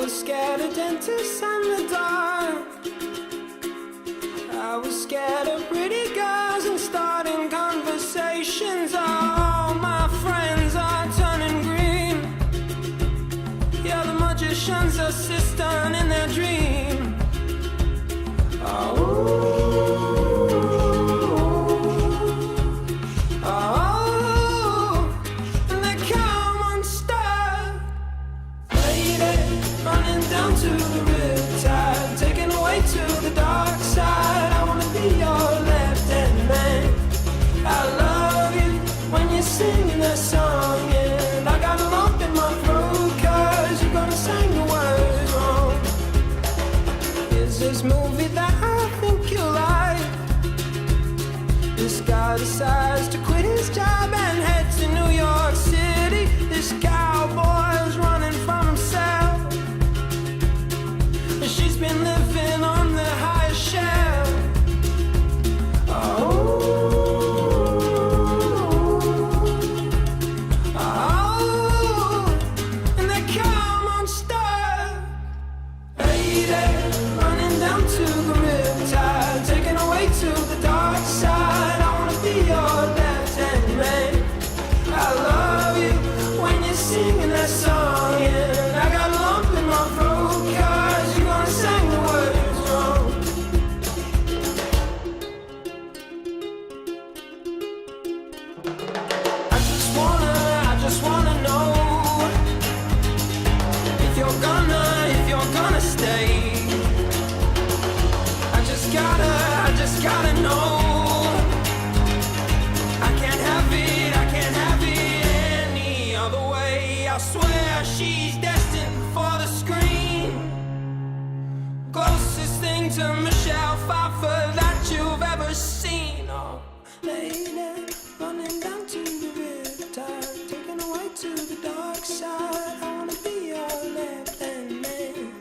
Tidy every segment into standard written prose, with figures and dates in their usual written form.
was scared of dentists and the dark. I was scared of pretty girls and starting conversations. All my friends are turning green. Yeah, the magician's assistant in their dream. Down to the riptide, taken away to the dark side. I wanna be your left-hand man. I love you when you're singing that song, and I got a lump in my throat 'cause you're gonna sing the words wrong. Is this movie that I think you like? This guy decides to quit his job and head to New York City. This cowboy's running from himself. She's been living on the highest shelf. And they come unstuck. Lady, running down to the riptide, taken away to the dark side. I wanna be your left-hand man. I love you when you're singing that song, and I got a lump in my throat 'cause you're gonna sing the words wrong. I just wanna know if you're gonna stay. I just gotta know. I can't have it any other way. I swear she's destined for the screen. Closest thing to Michelle Pfeiffer that you've ever seen. Oh, lady, running down to the riptide, taken away to the dark side. I wanna be your left-hand man.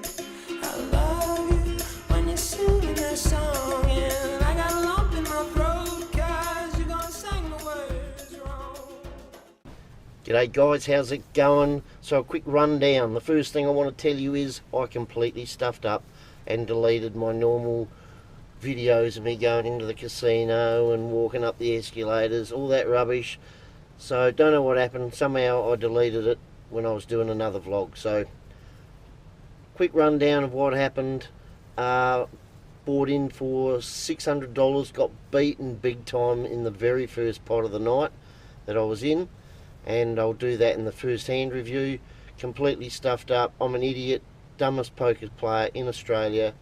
I love you when you're singing that song, and I got a lump in my throat 'cause you're gonna sing the words wrong. G'day guys, how's it going? So a quick rundown. The first thing I want to tell you is I completely stuffed up and deleted my normal videos of me going into the casino and walking up the escalators, all that rubbish. So don't know what happened. Somehow I deleted it when I was doing another vlog. So quick rundown of what happened. Bought in for $600, got beaten big time in the very first pot of the night that I was in, and I'll do that in the first hand review. Completely stuffed up. I'm an idiot, dumbest poker player in Australia.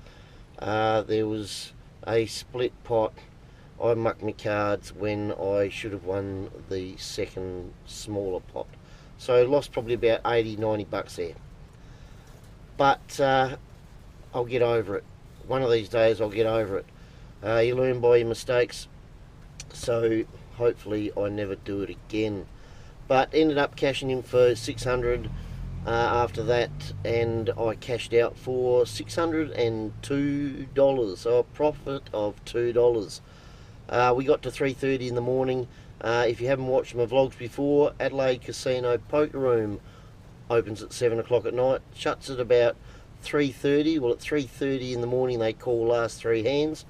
There was a split pot. I mucked my cards when I should have won the second smaller pot, so lost probably about 80-90 bucks there, but I'll get over it. One of these days I'll get over it. You learn by your mistakes, so hopefully I never do it again. But ended up cashing in for 600 after that, and I cashed out for $602, so a profit of $2. We got to 3:30 in the morning. If you haven't watched my vlogs before, Adelaide Casino Poker Room opens at 7 o'clock at night, shuts at about 3:30. Well, at 3:30 in the morning they call last three hands.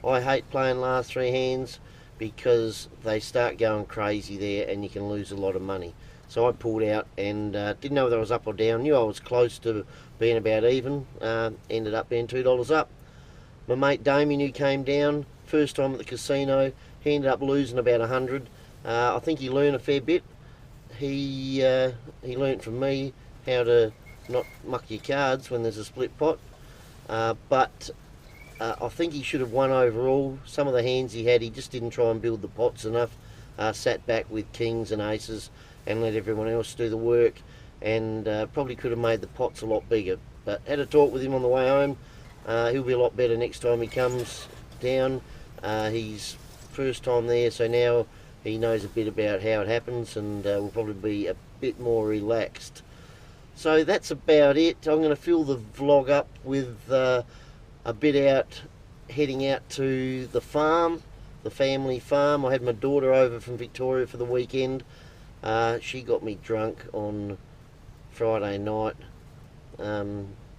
I hate playing last three hands because they start going crazy there and you can lose a lot of money. So I pulled out and didn't know whether I was up or down. Knew I was close to being about even. Ended up being $2 up. My mate Damien, who came down first time at the casino, he ended up losing about 100. I think he learned a fair bit. He learnt from me how to not muck your cards when there's a split pot, but I think he should have won overall. Some of the hands he had, he just didn't try and build the pots enough. Sat back with kings and aces and let everyone else do the work, and probably could have made the pots a lot bigger. But had a talk with him on the way home. He'll be a lot better next time he comes down. He's first time there, so now he knows a bit about how it happens, and will probably be a bit more relaxed. So that's about it. I'm going to fill the vlog up with a bit out, heading out to the farm, the family farm. I had my daughter over from Victoria for the weekend. She got me drunk on Friday night.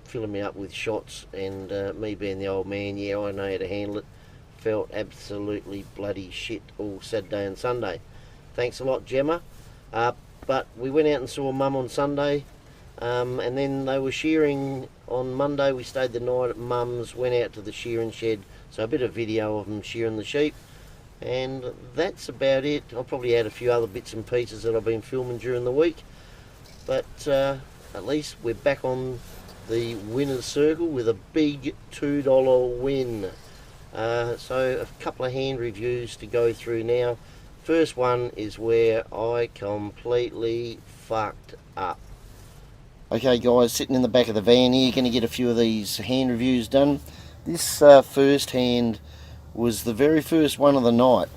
filling me up with shots, and me being the old man, yeah, I know how to handle it. Felt absolutely bloody shit all Saturday and Sunday. Thanks a lot, Gemma. But we went out and saw Mum on Sunday, and then they were shearing on Monday. We stayed the night at Mum's, went out to the shearing shed, so a bit of video of them shearing the sheep, and that's about it. I'll probably add a few other bits and pieces that I've been filming during the week, but at least we're back on the winner's circle with a big $2 win. So a couple of hand reviews to go through now. First one is where I completely fucked up. Okay guys, sitting in the back of the van here, going to get a few of these hand reviews done. This first hand was the very first one of the night.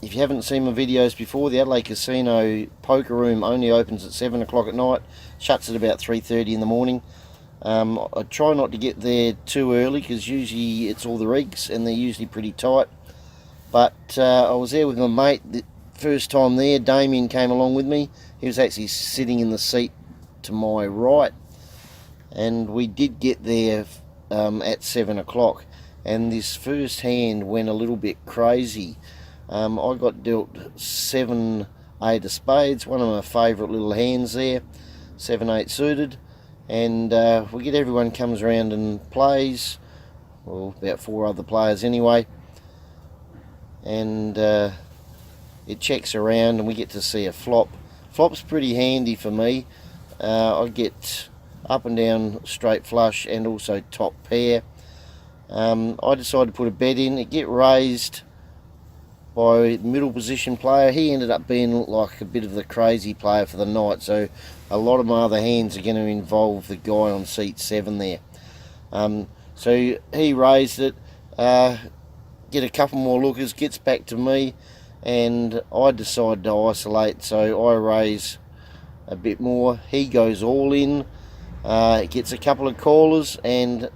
If you haven't seen my videos before, the Adelaide Casino poker room only opens at 7 o'clock at night, shuts at about 3:30 in the morning. I try not to get there too early because usually it's all the rigs and they're usually pretty tight. But I was there with my mate the first time there. Damien came along with me. He was actually sitting in the seat to my right, and we did get there at 7 o'clock, and this first hand went a little bit crazy. I got dealt 7-8 of spades, one of my favourite little hands there, 7-8 suited, and we get everyone comes around and plays, well, about 4 other players anyway, and it checks around and we get to see a flop. Flop's pretty handy for me. I get up and down straight flush and also top pair. I decided to put a bet in. It get raised by the middle position player. He ended up being like a bit of the crazy player for the night, so a lot of my other hands are going to involve the guy on seat 7 there. So he raised it, get a couple more lookers, gets back to me, and I decide to isolate, so I raise a bit more. He goes all in, gets a couple of callers, and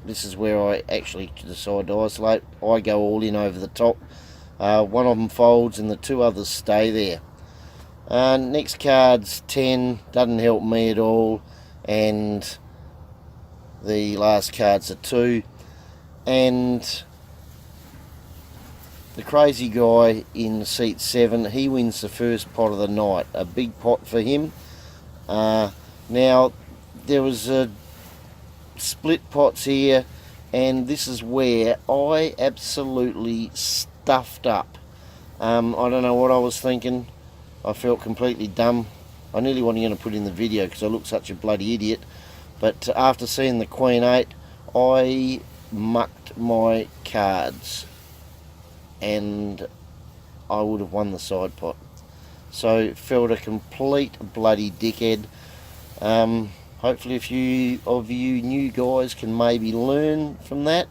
this is where I actually decide to isolate. I go all in over the top. One of them folds and the 2 others stay there. Next card's 10, doesn't help me at all, and the last card's a 2, and the crazy guy in seat 7, he wins the first pot of the night, a big pot for him. Now there was split pots here, and this is where I absolutely stuffed up. I don't know what I was thinking. I felt completely dumb. I nearly wasn't going to put in the video because I look such a bloody idiot, but after seeing the Queen 8, I mucked my cards and I would have won the side pot. So felt a complete bloody dickhead. Hopefully a few of you new guys can maybe learn from that.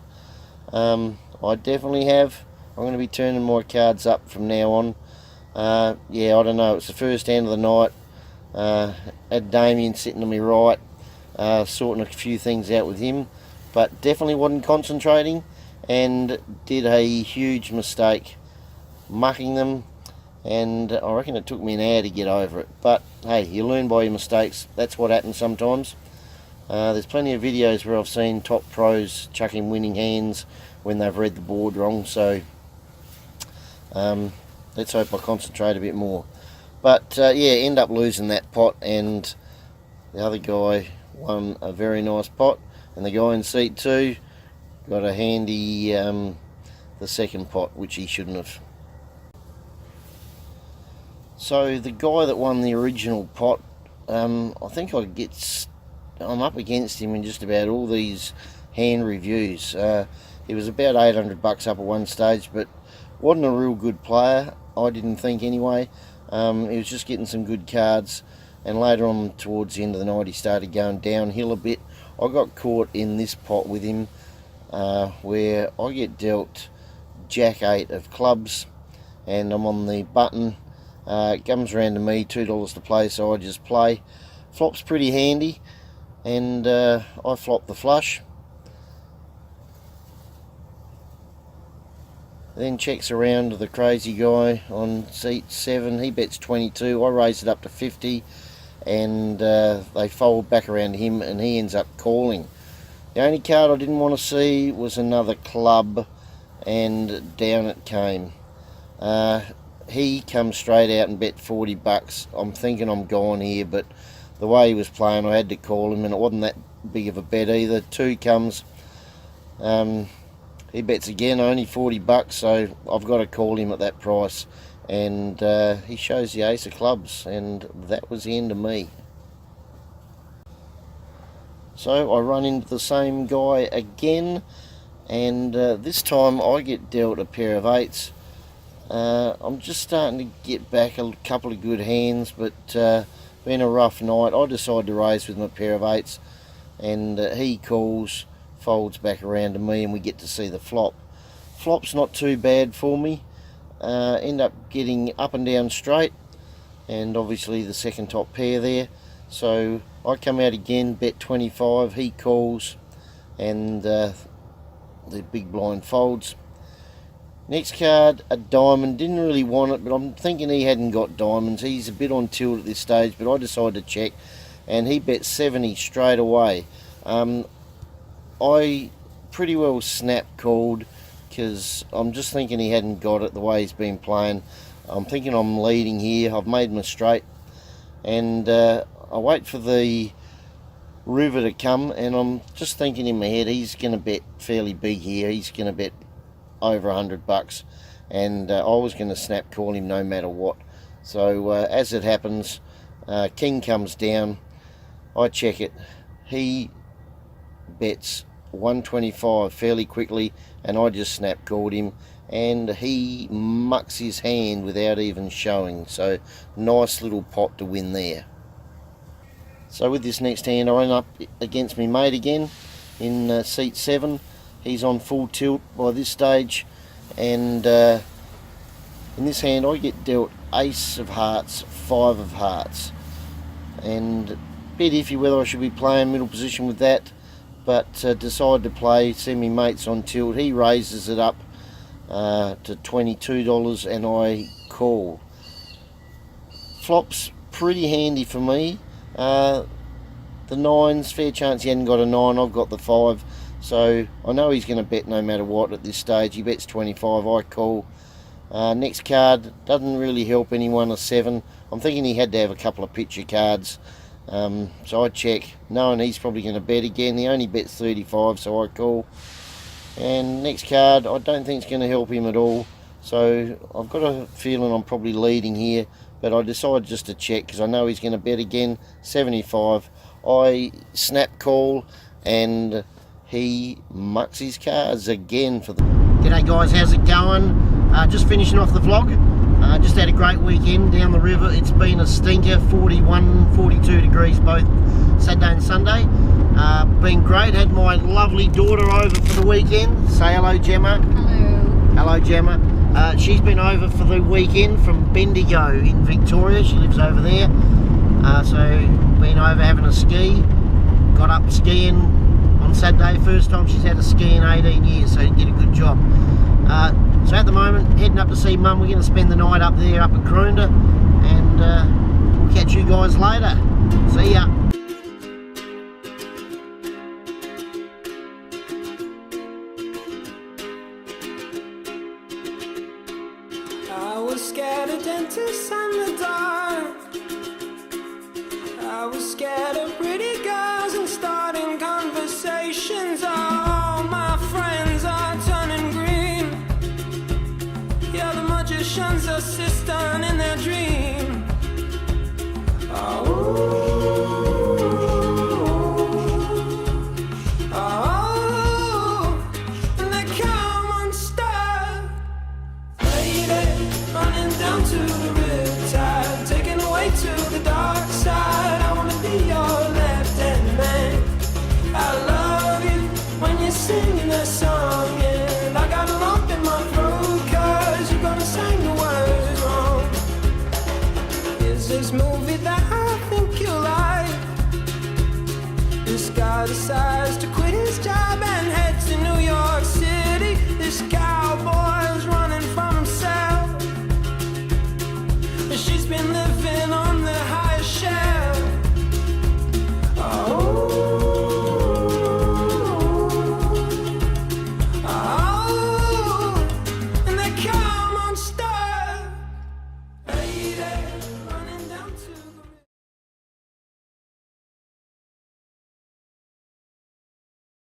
I definitely have. I'm going to be turning my cards up from now on. Yeah, I don't know, it's the first hand of the night. Had Damien sitting to my right, sorting a few things out with him, but definitely wasn't concentrating and did a huge mistake mucking them, and I reckon it took me an hour to get over it. But hey, you learn by your mistakes. That's what happens sometimes. There's plenty of videos where I've seen top pros chucking winning hands when they've read the board wrong, so let's hope I concentrate a bit more. But yeah, end up losing that pot, and the other guy won a very nice pot, and the guy in seat 2 got a handy the second pot, which he shouldn't have. So the guy that won the original pot, I think I'm up against him in just about all these hand reviews. He was about $800 up at one stage, but wasn't a real good player, I didn't think anyway. He was just getting some good cards, and later on towards the end of the night he started going downhill a bit. I got caught in this pot with him, where I get dealt Jack 8 of clubs, and I'm on the button. It comes around to me, $2 to play, so I just play. Flop's pretty handy, and I flop the flush. Then checks around to the crazy guy on seat 7. He bets 22. I raise it up to 50, and they fold back around him, and he ends up calling. The only card I didn't want to see was another club, and down it came. He comes straight out and bet 40 bucks. I'm thinking I'm gone here, but the way he was playing, I had to call him, and it wasn't that big of a bet either. 2 comes. He bets again, only 40 bucks, so I've got to call him at that price. And he shows the ace of clubs, and that was the end of me. So I run into the same guy again, and this time I get dealt a pair of 8s. I'm just starting to get back a couple of good hands, but been a rough night. I decide to raise with my pair of 8s, and he calls, folds back around to me, and we get to see the flop. Flop's not too bad for me. End up getting up and down straight, and obviously the second top pair there. So I come out again, bet 25, he calls, and the big blind folds. Next card, a diamond. Didn't really want it, but I'm thinking he hadn't got diamonds. He's a bit on tilt at this stage, but I decided to check, and he bet 70 straight away. I pretty well snap called, because I'm just thinking he hadn't got it the way he's been playing. I'm thinking I'm leading here. I've made my straight, and I wait for the river to come, and I'm just thinking in my head, he's going to bet fairly big here. He's going to bet over 100 bucks, and I was going to snap call him no matter what. So as it happens, king comes down. I check it. He bets 125 fairly quickly, and I just snap called him, and he mucks his hand without even showing. So nice little pot to win there. So with this next hand, I end up against my mate again in seat 7. He's on full tilt by this stage, and in this hand I get dealt ace of hearts, 5 of hearts, and a bit iffy whether I should be playing middle position with that, but decide to play. See me mate's on tilt. He raises it up to $22, and I call. Flop's pretty handy for me. The 9s, fair chance he hadn't got a 9. I've got the 5. So I know he's going to bet no matter what at this stage. He bets 25, I call. Next card, doesn't really help anyone, a 7. I'm thinking he had to have a couple of picture cards. So I check, knowing he's probably going to bet again. He only bets 35, so I call. And next card, I don't think it's going to help him at all. So I've got a feeling I'm probably leading here, but I decided just to check because I know he's going to bet again, 75. I snap call, and he mucks his cards again for the... G'day guys, how's it going? Just finishing off the vlog. Just had a great weekend down the river. It's been a stinker, 41, 42 degrees both Saturday and Sunday. Been great. Had my lovely daughter over for the weekend. Say hello, Gemma. Hello. Hello, Gemma. She's been over for the weekend from Bendigo in Victoria. She lives over there. So been over having a ski. Got up skiing on Saturday. First time she's had a ski in 18 years, so did a good job. So at the moment, heading up to see Mum. We're going to spend the night up there, up at Croonda, and we'll catch you guys later. See ya. I was scared of dentists and the dark. I was scared of pretty girls and starting conversations. All my friends are turning green. Yeah, the magician's assistant in their dream. And they come unstuck. Lady, running down to the riptide, taken away to the dark side. I wanna be your left-hand man. I love you when you're singing that song, and I got a lump in my throat 'cause you're gonna sing the words wrong. Is this movie that I think you like? This guy decides to quit his job and head to New York City. This cowboy's running